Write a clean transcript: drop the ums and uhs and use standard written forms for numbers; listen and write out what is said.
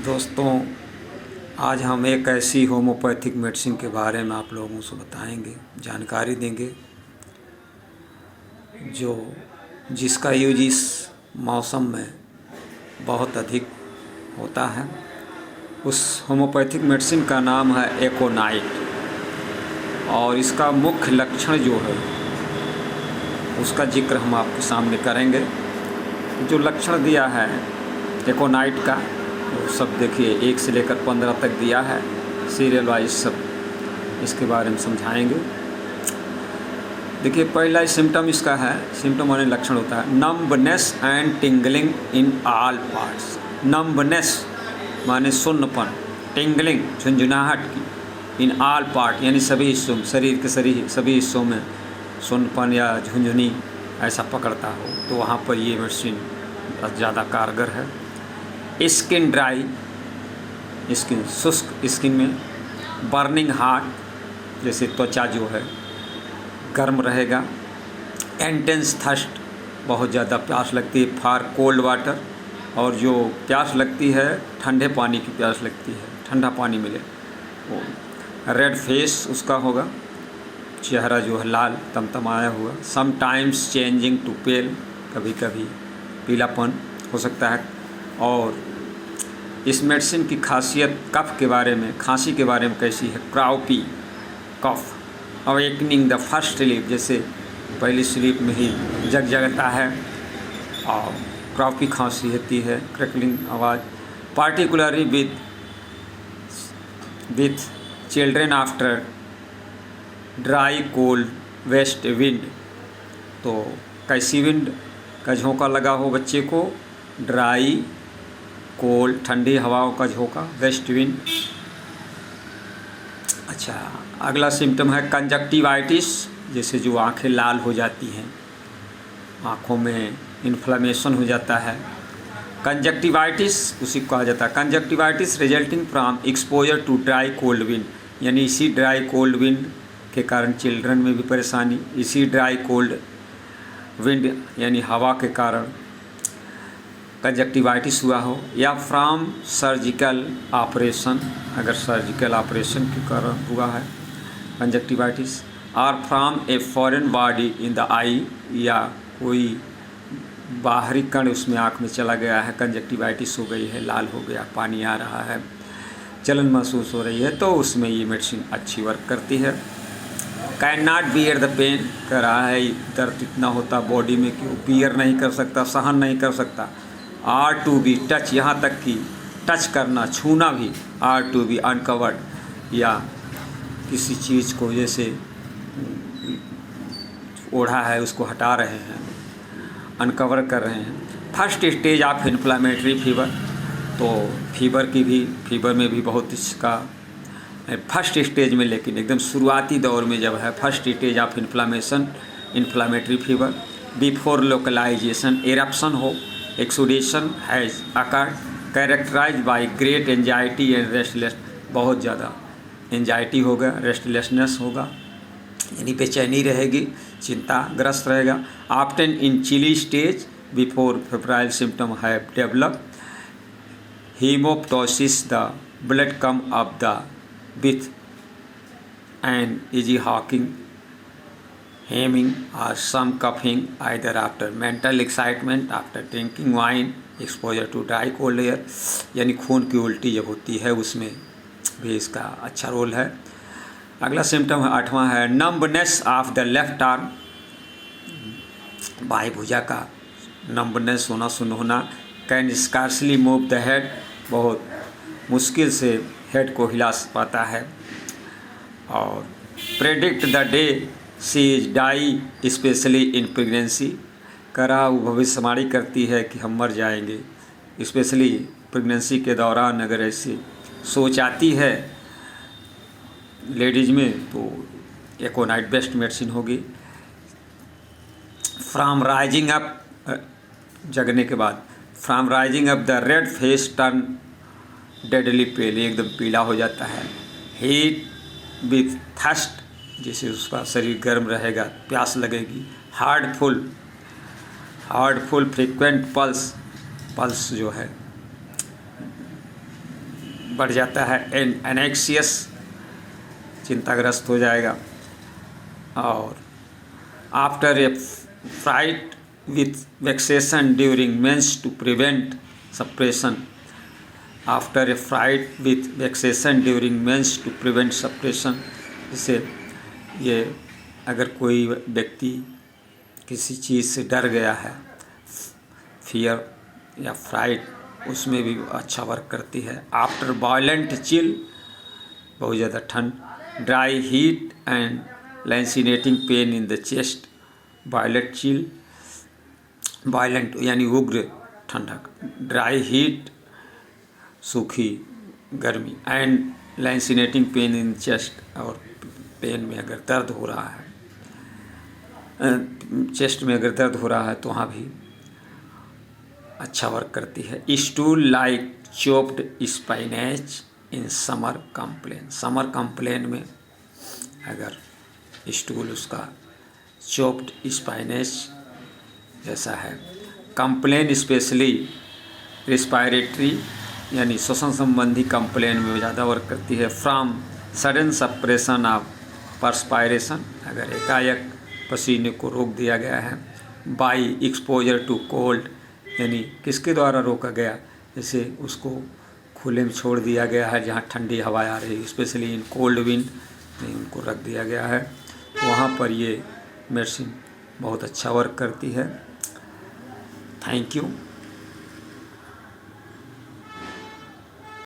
दोस्तों, आज हम एक ऐसी होम्योपैथिक मेडिसिन के बारे में आप लोगों से बताएंगे, जानकारी देंगे जिसका यूज इस मौसम में बहुत अधिक होता है। उस होम्योपैथिक मेडिसिन का नाम है एकोनाइट और इसका मुख्य लक्षण जो है उसका जिक्र हम आपके सामने करेंगे। जो लक्षण दिया है एकोनाइट का वो सब देखिए, 1 से लेकर 15 तक दिया है, सीरियल वाइज सब इसके बारे में समझाएंगे। देखिए, पहला सिम्टम इसका है, सिम्टम माने लक्षण होता है numbness and tingling in all parts. Numbness माने सुन्नपन, टिंगलिंग झुंझुनाहट की, इन ऑल पार्ट यानी सभी हिस्सों में, शरीर के सभी हिस्सों में सुन्नपन या झुंझुनी ऐसा पकड़ता हो तो वहाँ पर ये मेडिसिन ज़्यादा कारगर है। स्किन ड्राई, स्किन शुष्क स्किन में, बर्निंग हार्ट जैसे त्वचा जो है गर्म रहेगा, इंटेंस थर्स्ट बहुत ज़्यादा प्यास लगती है फॉर कोल्ड वाटर, और जो प्यास लगती है ठंडे पानी की प्यास लगती है, ठंडा पानी मिले वो। रेड फेस उसका होगा, चेहरा जो है लाल तमतमाया हुआ, समटाइम्स चेंजिंग टू पेल, कभी कभी पीलापन हो सकता है। और इस मेडिसिन की खासियत कफ के बारे में, खांसी के बारे में कैसी है, क्राउपी कफ, अवेकनिंग द फर्स्ट स्लीप, जैसे पहली स्लीप में ही जग जगता है और क्राउपी खांसी होती है, क्रैकलिंग आवाज़, particularly with children after dry cold west wind. तो कैसी विंड का झोंका लगा हो बच्चे को, ड्राई कोल्ड ठंडी हवाओं का झोंका, वेस्ट विंड। अच्छा, अगला सिम्टम है कंजक्टिवाइटिस, जैसे जो आंखें लाल हो जाती हैं, आँखों में इन्फ्लेमेशन हो जाता है, कंजक्टिवाइटिस उसी को कहा जाता है। Conjunctivitis resulting from exposure to dry cold wind, यानी इसी ड्राई कोल्ड विंड के कारण चिल्ड्रन में भी परेशानी, इसी ड्राई कोल्ड विंड यानी हवा के कारण कंजक्टिवाइटिस हुआ हो, या फ्रॉम सर्जिकल ऑपरेशन, अगर सर्जिकल ऑपरेशन के कारण हुआ है कंजक्टिवाइटिस, और from a foreign body in the eye, या कोई बाहरी कण उसमें आँख में चला गया है, कंजक्टिवाइटिस हो गई है, लाल हो गया, पानी आ रहा है, जलन महसूस हो रही है, तो उसमें ये मेडिसिन अच्छी वर्क करती है। Can not bear the pain, कह रहा है दर्द इतना होता बॉडी में कि वो बियर नहीं कर सकता, सहन नहीं कर सकता। आर टू बी टच, यहाँ तक कि टच करना, छूना भी, आर टू बी अनकवर्ड, या किसी चीज़ को जैसे ओढ़ा है उसको हटा रहे हैं, अनकवर कर रहे हैं। First stage of inflammatory fever, तो फीवर में भी बहुत इसका फर्स्ट स्टेज में, लेकिन एकदम शुरुआती दौर में जब है, first stage of inflammatory fever, before localization eruption हो, exudation has occurred, characterize by great anxiety and restless, बहुत ज़्यादा एंजाइटी होगा, रेस्टलेसनेस होगा, यानी बेचैनी रहेगी, चिंताग्रस्त रहेगा। Often in chilly stage before febrile symptom have develop, haemoptysis the blood come up the with and easy hawking, hemming or some coughing either after mental excitement, after drinking wine, exposure to dry cold air, यानी खून की उल्टी जब होती है उसमें भी इसका अच्छा रोल है। अगला सिम्टम है 8वां है numbness of the left arm, बाएं भुजा का नम्बनेस होना, सुन्न होना, can scarcely move the head, बहुत मुश्किल से हेड को हिला पाता है, और predict the day she is die specially in pregnancy, करा वो भविष्यवाणी करती है कि हम मर जाएंगे, स्पेशली प्रेगनेंसी के दौरान अगर ऐसी सोच आती है लेडीज में तो एकोनाइट बेस्ट मेडिसिन होगी। फ्रॉम राइजिंग अप, जगने के बाद, from rising up the red face turn deadly pale, एकदम पीला हो जाता है। हीट विथ थर्स्ट, जैसे उसका शरीर गर्म रहेगा, प्यास लगेगी। हार्डफुल फ्रीक्वेंट पल्स जो है बढ़ जाता है, एनेक्सियस, चिंताग्रस्त हो जाएगा। और after a fright with vexation during menses to prevent suppression, after a fright with vexation during menses to prevent suppression. जैसे ये अगर कोई व्यक्ति किसी चीज़ से डर गया है, फियर या फ्राइट, उसमें भी अच्छा वर्क करती है। आफ्टर वायलेंट चिल, बहुत ज़्यादा ठंड, dry heat and lancinating pain in the chest, violent chill, violent यानी उग्र ठंडक, ड्राई हीट सूखी गर्मी, and lancinating pain in chest, और पेन में अगर दर्द हो रहा है, चेस्ट में अगर दर्द हो रहा है तो वहाँ भी अच्छा वर्क करती है। Stool like chopped spinach in summer complain, summer complain में अगर स्टूल उसका चॉप्ड स्पाइनेच जैसा है। कंप्लेन स्पेशली रिस्पायरेटरी यानी श्वसन संबंधी कंप्लेन में ज़्यादा वर्क करती है। From sudden suppression of perspiration, अगर एकाएक पसीने को रोक दिया गया है। बाई एक्सपोजर टू कोल्ड, यानी किसके द्वारा रोका गया, जैसे उसको खुले में छोड़ दिया गया है जहाँ ठंडी हवाएं आ रही, स्पेशली इन कोल्ड विंड में उनको रख दिया गया है, वहाँ पर ये मेडिसिन बहुत अच्छा वर्क करती है। Thank you.